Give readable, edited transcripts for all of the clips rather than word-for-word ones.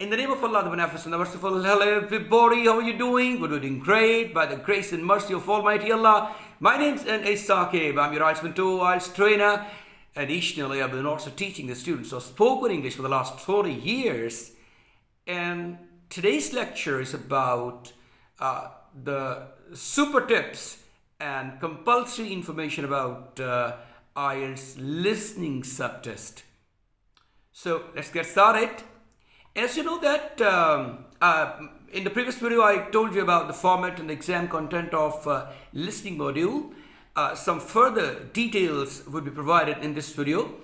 In the name of Allah, the Beneficent, the Merciful, hello everybody, how are you doing? We're doing great by the grace and mercy of Almighty Allah. My name's NA Saqib, I'm your IELTS mentor, IELTS trainer. Additionally, I've been also teaching the students of spoken English for the last 40 years. And today's lecture is about the super tips and compulsory information about IELTS listening subtest. So let's get started. As you know that in the previous video I told you about the format and the exam content of listening module. Some further details will be provided in this video,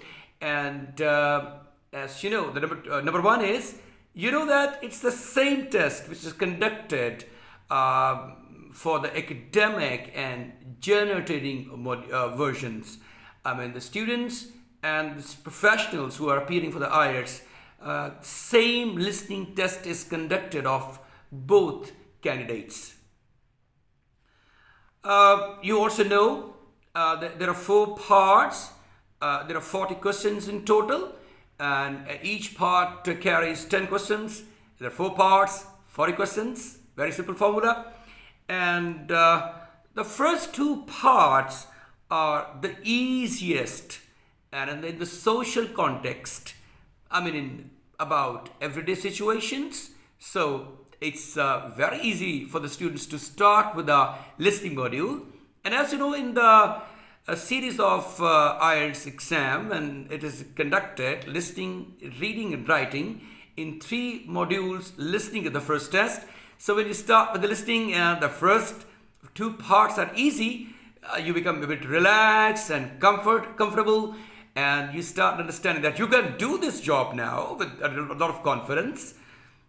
and as you know, the number one is, you know that it's the same test which is conducted for the academic and general training versions. I mean the students and the professionals who are appearing for the IELTS, same listening test is conducted of both candidates. You also know that there are 4 parts. There are 40 questions in total, and each part carries 10 questions. There are 4 parts, 40 questions, very simple formula. And the first 2 parts are the easiest, and in the social context, I mean in about everyday situations. So it's very easy for the students to start with the listening module. And as you know, in the series of IELTS exam, and it is conducted listening, reading and writing in 3 modules. Listening is the first test. So when you start with the listening and the first 2 parts are easy, you become a bit relaxed and comfortable, and you start understanding that you can do this job now with a lot of confidence.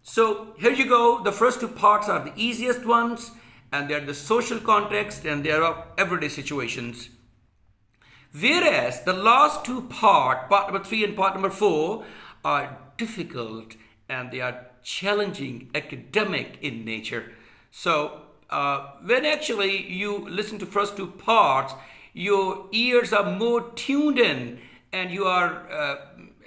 So here you go. The first 2 parts are the easiest ones, and they are the social context, and they are everyday situations. Whereas the last 2 parts, part number 3 and part number 4, are difficult and they are challenging, academic in nature. So when actually you listen to first 2 parts, your ears are more tuned in, and you are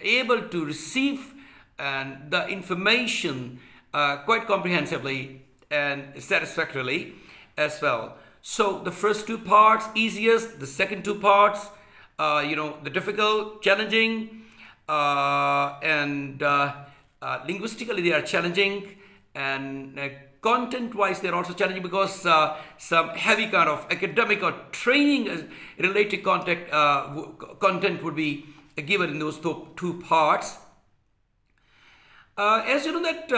able to receive the information quite comprehensively and satisfactorily as well. So the first 2 parts easiest, the second 2 parts the difficult, challenging, and linguistically they are challenging, and content wise they're also challenging, because some heavy kind of academic or training related content would be given in those 2 parts. As you know that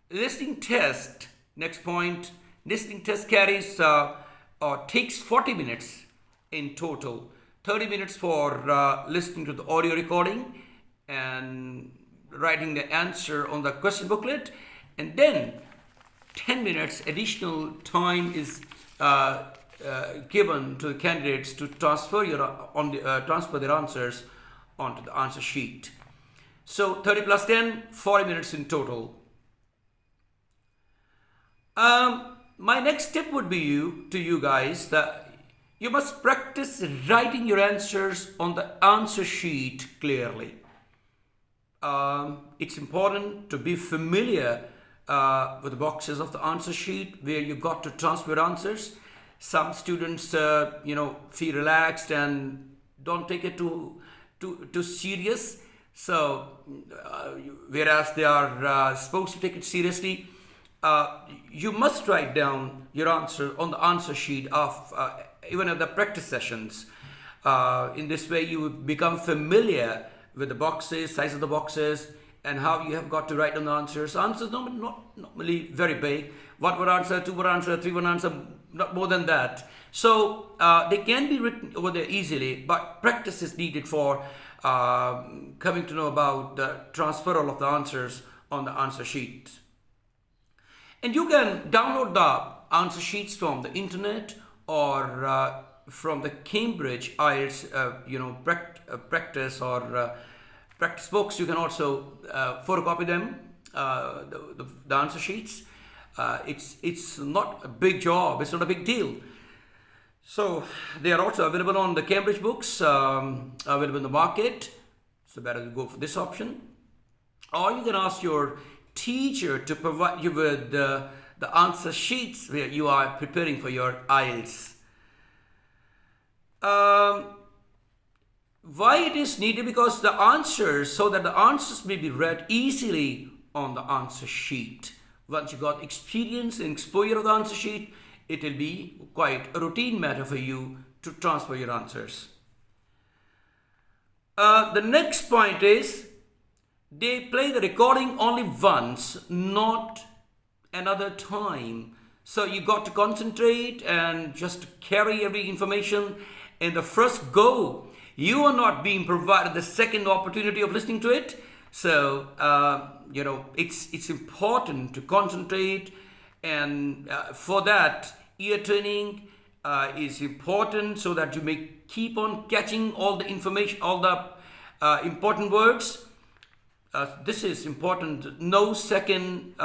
listening test, next point, listening test carries or takes 40 minutes in total. 30 minutes for listening to the audio recording and writing the answer on the question booklet, and then 10 minutes additional time is given to the candidates to transfer their answers onto the answer sheet. So 30 plus 10, 40 minutes in total. My next tip would be to you guys that you must practice writing your answers on the answer sheet clearly. It's important to be familiar with the boxes of the answer sheet where you got to transfer answers. Some students feel relaxed and don't take it too serious. So whereas they are supposed to take it seriously, you must write down your answer on the answer sheet of even at the practice sessions. In this way you become familiar with the boxes, size of the boxes, and how you have got to write down the answers. Answers not normally very big. 1 word answer, 2 word answer, 3 word answer, not more than that. So they can be written over there easily, but practice is needed for coming to know about the transferal of the answers on the answer sheet. And you can download the answer sheets from the internet or from the Cambridge IELTS practice or practice books. You can also photocopy them, the answer sheets. It's not a big job, it's not a big deal. So they are also available on the Cambridge books, available in the market. So better to go for this option. or you can ask your teacher to provide you with the answer sheets where you are preparing for your IELTS. Why it is needed? Because the answers, so that the answers may be read easily on the answer sheet. Once you got experience and exposure of the answer sheet, it will be quite a routine matter for you to transfer your answers. The next point is they play the recording only once, not another time. So you got to concentrate and just carry every information in the first go. You are not being provided the second opportunity of listening to it. So, it's important to concentrate, and for that, ear training is important so that you may keep on catching all the information, all the important words. This is important. No second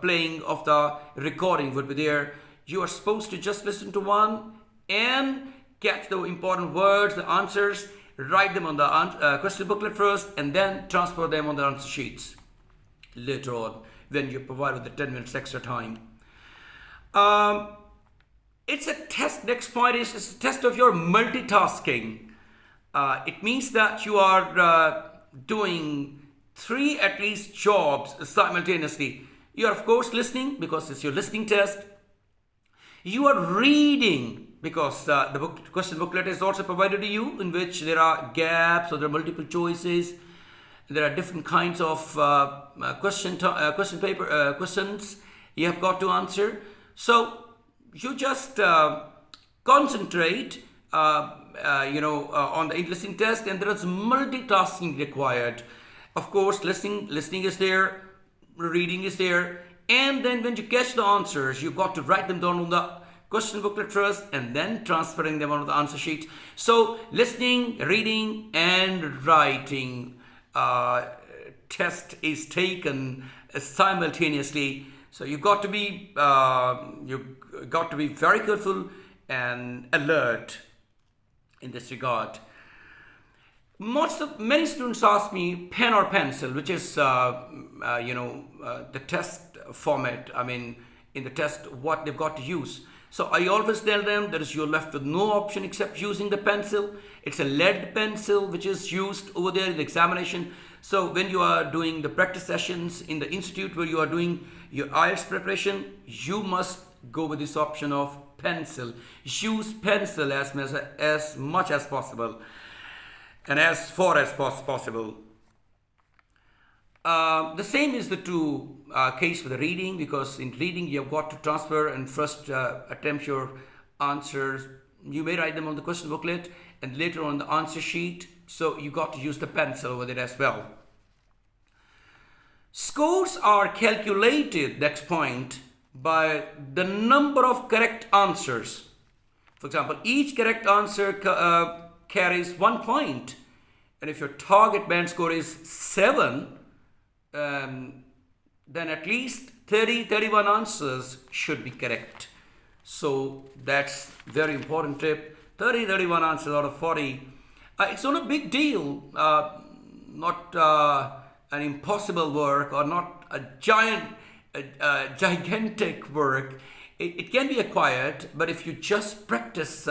playing of the recording would be there. You are supposed to just listen to one and catch the important words, the answers, write them on the question booklet first, and then transfer them on the answer sheets later on when you're provided with the 10 minutes extra time. It's a test. Next point is it's a test of your multitasking. It means that you are doing 3 at least jobs simultaneously. You are of course listening because it's your listening test. You are reading because the question booklet is also provided to you, in which there are gaps or there are multiple choices. There are different kinds of questions you have got to answer. So you just concentrate, on the listening test, and there is multitasking required. Of course, listening is there, reading is there, and then when you catch the answers, you got to write them down on the question booklet first and then transferring them onto the answer sheet. So listening, reading, and writing test is taken simultaneously. So you got to be very careful and alert in this regard. Many students ask me pen or pencil, which is the test format. I mean, in the test, what they've got to use. So I always tell them that you're left with no option except using the pencil. It's a lead pencil which is used over there in the examination. So when you are doing the practice sessions in the institute where you are doing your IELTS preparation, you must go with this option of pencil. Use pencil as much as possible and as far as possible. The same is the true case for the reading, because in reading you have got to transfer and first attempt your answers. You may write them on the question booklet and later on the answer sheet. So you got to use the pencil over there as well. Scores are calculated, next point, by the number of correct answers. For example, each correct answer carries 1 point. And if your target band score is 7, then at least 31 answers should be correct. So that's very important tip. 31 answers out of 40. It's not a big deal, not an impossible work or not a gigantic work. It can be acquired, but if you just practice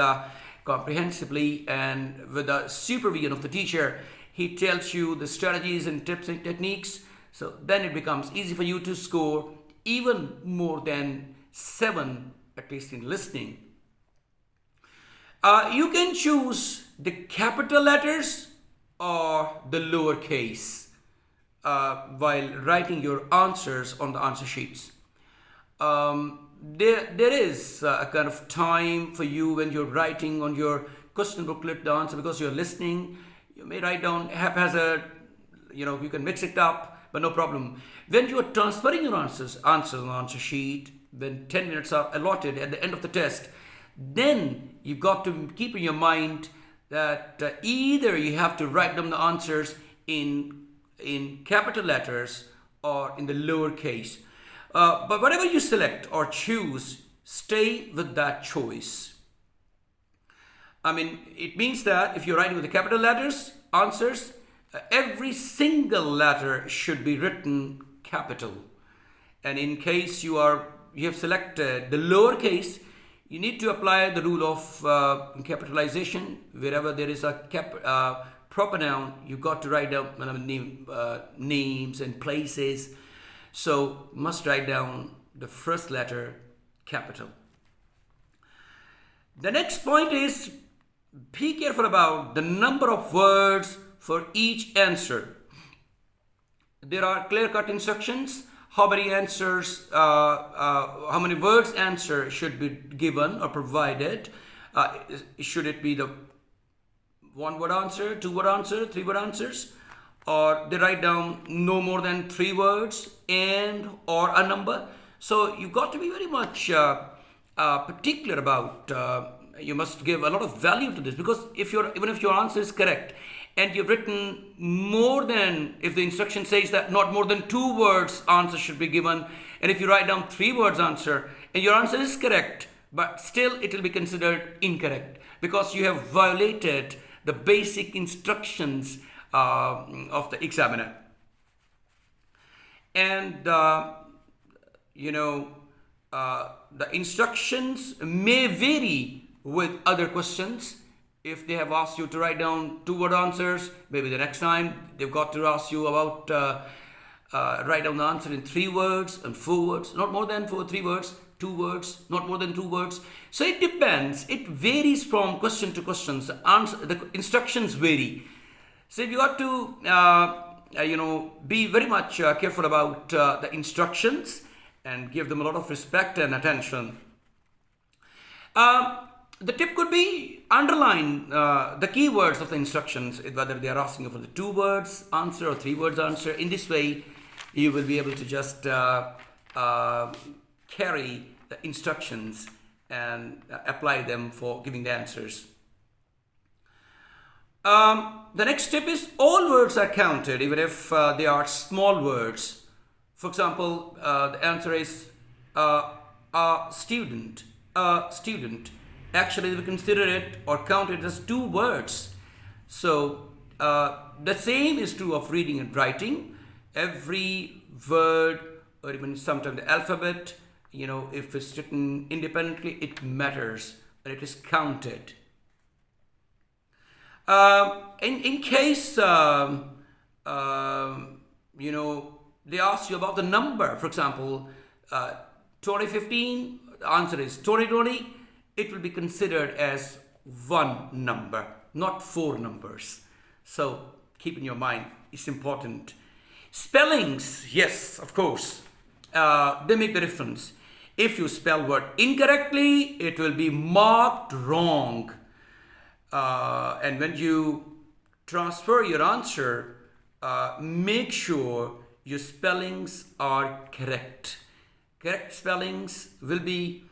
comprehensively and with the supervision of the teacher, he tells you the strategies and tips and techniques. So then it becomes easy for you to score even more than 7, at least in listening. You can choose the capital letters or the lowercase while writing your answers on the answer sheets. There is a kind of time for you when you're writing on your question booklet the answer, because you're listening. You may write down haphazard, you can mix it up. But no problem. When you are transferring your answers on the answer sheet, when 10 minutes are allotted at the end of the test, then you've got to keep in your mind that either you have to write down the answers in capital letters or in the lowercase. But whatever you select or choose, stay with that choice. I mean, it means that if you're writing with the capital letters, answers, every single letter should be written capital. And in case you have selected the lowercase, you need to apply the rule of capitalization. Wherever there is a proper noun, you got to write down names and places. So must write down the first letter capital. The next point is be careful about the number of words for each answer. There are clear-cut instructions how many answers, how many words answer should be given or provided. Should it be the one-word answer, two-word answer, three-word answers, or they write down no more than 3 words and or a number. So you got to be very much particular about. You must give a lot of value to this, because even if your answer is correct and you've written more than, if the instruction says that not more than 2 words answer should be given, and if you write down 3 words answer and your answer is correct, but still it will be considered incorrect because you have violated the basic instructions of the examiner. And the instructions may vary with other questions. If they have asked you to write down 2-word answers, maybe the next time they've got to ask you about write down the answer in 3 words and 4 words, not more than 3 words, 2 words, not more than 2 words. So it depends. It varies from question to question. The instructions vary. So if you got to be very much careful about the instructions and give them a lot of respect and attention. The tip could be underline the keywords of the instructions, whether they are asking you for the 2 words answer or 3 words answer. In this way, you will be able to just carry the instructions and apply them for giving the answers. The next tip is all words are counted, even if they are small words. For example, the answer is a student. A student. Actually, we consider it or count it as 2 words. So the same is true of reading and writing. Every word, or even sometimes the alphabet, if it's written independently, it matters, and it is counted. In case they ask you about the number, for example, 2015, the answer is 2020, it will be considered as 1 number, not 4 numbers. So keep in your mind, it's important. Spellings, yes, of course, they make the difference. If you spell word incorrectly, it will be marked wrong. And when you transfer your answer, make sure your spellings are correct. Correct spellings will be,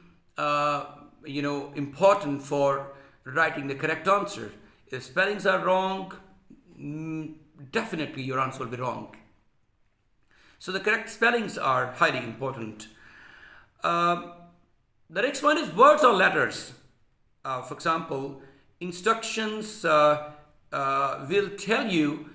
important for writing the correct answer. If spellings are wrong, definitely your answer will be wrong. So the correct spellings are highly important. The next one is words or letters. For example, instructions will tell you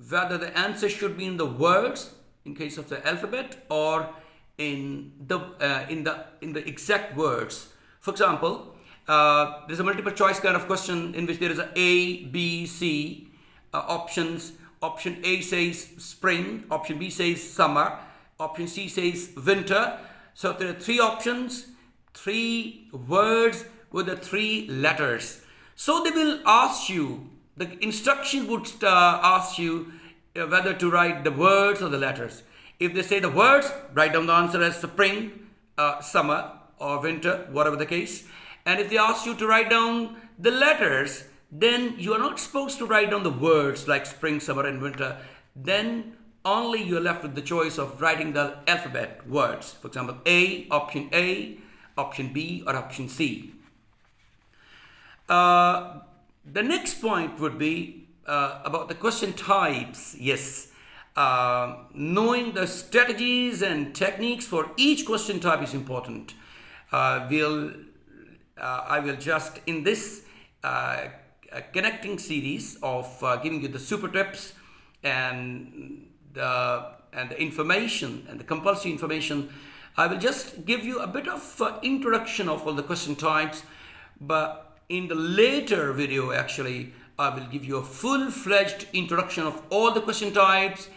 whether the answer should be in the words in case of the alphabet or in the exact words. For example, there's a multiple choice kind of question in which there is A, B, C options. Option A says spring, option B says summer, option C says winter. So there are 3 options, 3 words with the 3 letters. So they will ask you, the instruction would ask you whether to write the words or the letters. If they say the words, write down the answer as spring, summer or winter, whatever the case. And if they ask you to write down the letters, then you are not supposed to write down the words like spring, summer and winter. Then only you are left with the choice of writing the alphabet words. For example, A, option B or option C. The next point would be about the question types. Yes, knowing the strategies and techniques for each question type is important. I will just in this connecting series of giving you the super tips and the information and the compulsory information. I will just give you a bit of introduction of all the question types, but in the later video actually I will give you a full-fledged introduction of all the question types,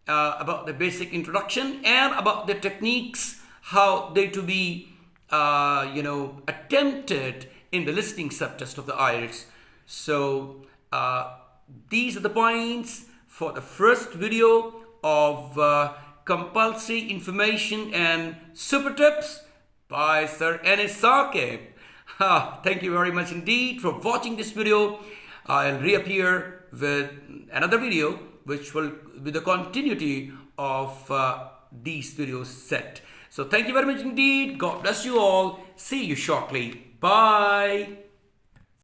about the basic introduction and about the techniques, how they to be attempted in the listening subtest of the IELTS. So these are the points for the first video of compulsory information and super tips by Sir NA Saqib. Thank you very much indeed for watching this video. I'll reappear with another video which will be the continuity of these videos set. So thank you very much indeed. God bless you all. See you shortly. Bye.